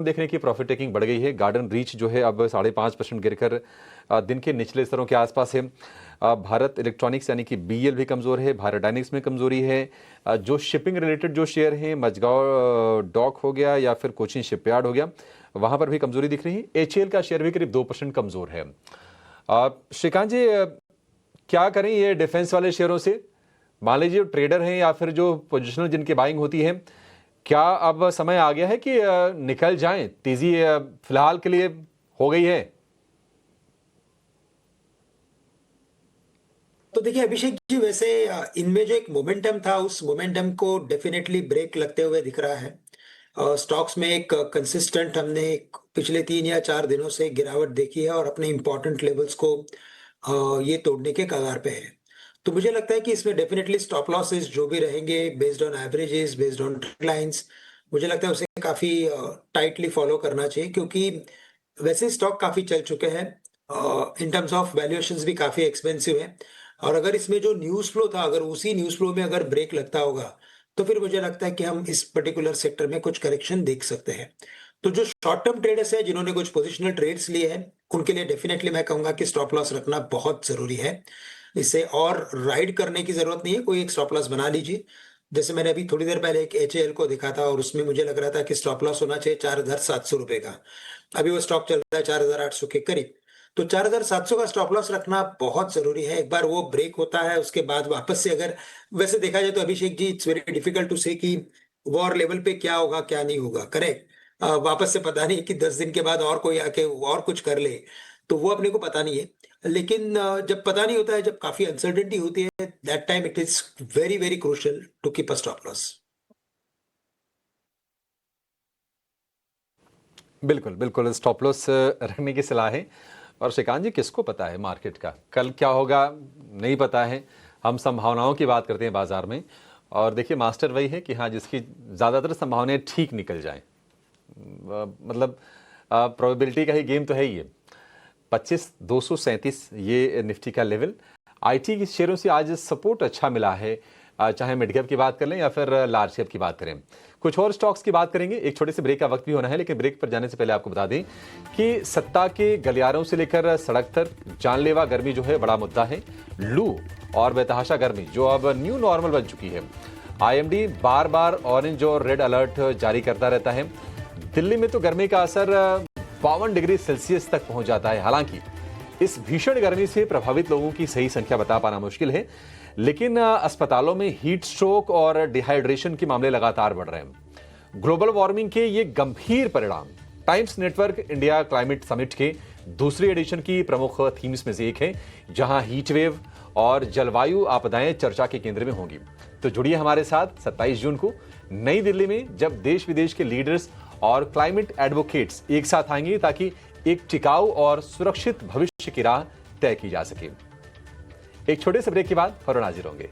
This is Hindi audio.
देखने की प्रॉफिट टेकिंग बढ़ गई है। गार्डन रीच जो है अब 5.5% गिरकर दिन के निचले स्तरों के आसपास है। भारत इलेक्ट्रॉनिक्स यानी कि बीएल भी कमज़ोर है। भारत डायनेमिक्स में कमज़ोरी है। जो शिपिंग रिलेटेड जो शेयर हैं, मझगांव डॉक हो गया या फिर कोचिन शिपयार्ड हो गया, वहाँ पर भी कमज़ोरी दिख रही है। एचएएल का शेयर भी करीब 2% कमज़ोर है। श्रीकांत जी, क्या करें ये डिफेंस वाले शेयरों से? मान लीजिए ट्रेडर हैं या फिर जो पोजिशनल जिनकी बाइंग होती है, क्या अब समय आ गया है कि निकल जाएं? तेजी फिलहाल के लिए हो गई है? तो देखिए अभिषेक जी, वैसे इनमें जो एक मोमेंटम था उस मोमेंटम को डेफिनेटली ब्रेक लगते हुए दिख रहा है। स्टॉक्स में एक कंसिस्टेंट हमने पिछले 3 या 4 दिनों से गिरावट देखी है और अपने इंपॉर्टेंट लेवल्स को ये तोड़ने के कगार पे है। तो मुझे लगता है कि इसमें डेफिनेटली स्टॉप लॉसेस जो भी रहेंगे based on averages, based on trend lines, मुझे लगता है उसे काफी टाइटली फॉलो करना चाहिए, क्योंकि वैसे स्टॉक काफी चल चुके हैं। इन टर्म्स ऑफ वैल्यूएशंस भी काफी एक्सपेंसिव है। और अगर इसमें जो न्यूज़ फ्लो था, अगर उसी न्यूज़ फ्लो में अगर ब्रेक लगता होगा, तो फिर मुझे लगता है कि हम इस पर्टिकुलर सेक्टर में कुछ करेक्शन देख सकते हैं। तो जो शॉर्ट टर्म ट्रेडर्स हैं, जिन्होंने कुछ पोजिशनल ट्रेड्स लिए हैं, उनके लिए डेफिनेटली मैं कहूंगा कि स्टॉप लॉस रखना बहुत ज़रूरी है। इसे और राइड करने की ज़रूरत नहीं है, कोई एक स्टॉप लॉस बना लीजिए। जैसे मैंने अभी थोड़ी देर पहले एक एचएएल को देखा था और उसमें मुझे लग रहा था कि स्टॉप लॉस होना चाहिए 4,700 रुपए का। अभी वो स्टॉक चल रहा है 4,800 के करीब। तो 4,700 का स्टॉप लॉस रखना बहुत ज़रूरी है। एक बार वो ब्रेक होता है, उसके बाद वापस से अगर वैसे देखा जाए तो Abhishek ji, it's very difficult to से कि वॉर लेवल पे क्या होगा, क्या नहीं होगा, करेक्ट? वापस से पता नहीं कि 10 दिन के बाद और कोई आके और कुछ कर ले, तो वो अपने को पता नहीं है। लेकिन जब पता नहीं होता है, जब काफ़ी अनसर्टेनिटी होती है, that time it is very, very crucial to keep a stop loss. बिल्कुल, बिल्कुल स्टॉप लॉस रखने की सलाह है। और श्रीकांत जी, किसको पता है मार्केट का कल क्या होगा? नहीं पता है। हम संभावनाओं की बात करते हैं बाजार में, और देखिए मास्टर वही है कि हाँ, जिसकी ज़्यादातर संभावनाएं ठीक निकल जाएं। मतलब प्रोबेबिलिटी का ही गेम तो है ही ये। 25,237 ये निफ्टी का लेवल। आईटी के शेयरों से आज सपोर्ट अच्छा मिला है, चाहे मिड कैप की बात कर लें या फिर लार्ज कैप की बात करें। कुछ और स्टॉक्स की बात करेंगे। एक छोटे से ब्रेक का वक्त भी होना है, लेकिन ब्रेक पर जाने से पहले आपको बता दें कि सत्ता के गलियारों से लेकर सड़क तक जानलेवा गर्मी जो है बड़ा मुद्दा है। लू और बेतहाशा गर्मी जो अब न्यू नॉर्मल बन चुकी है। आईएमडी बार बार ऑरेंज और रेड अलर्ट जारी करता रहता है। दिल्ली में तो गर्मी का असर 52 डिग्री सेल्सियस तक पहुंच जाता है। हालांकि इस भीषण गर्मी से प्रभावित लोगों की सही संख्या बता पाना मुश्किल है, लेकिन अस्पतालों में हीट स्ट्रोक और डिहाइड्रेशन के मामले लगातार बढ़ रहे हैं। ग्लोबल वार्मिंग के ये गंभीर परिणाम times network India climate summit के दूसरी एडिशन की प्रमुख थीम्स में से एक है, जहां हीट वेव और जलवायु आपदाएं चर्चा के केंद्र में होंगी। तो जुड़िए हमारे साथ 27 जून को नई दिल्ली में, जब देश विदेश के लीडर्स और क्लाइमेट एडवोकेट्स एक साथ आएंगे ताकि एक टिकाऊ और सुरक्षित भविष्य की राह तय की जा सके। एक छोटे से ब्रेक के बाद फौरन हाजिर होंगे।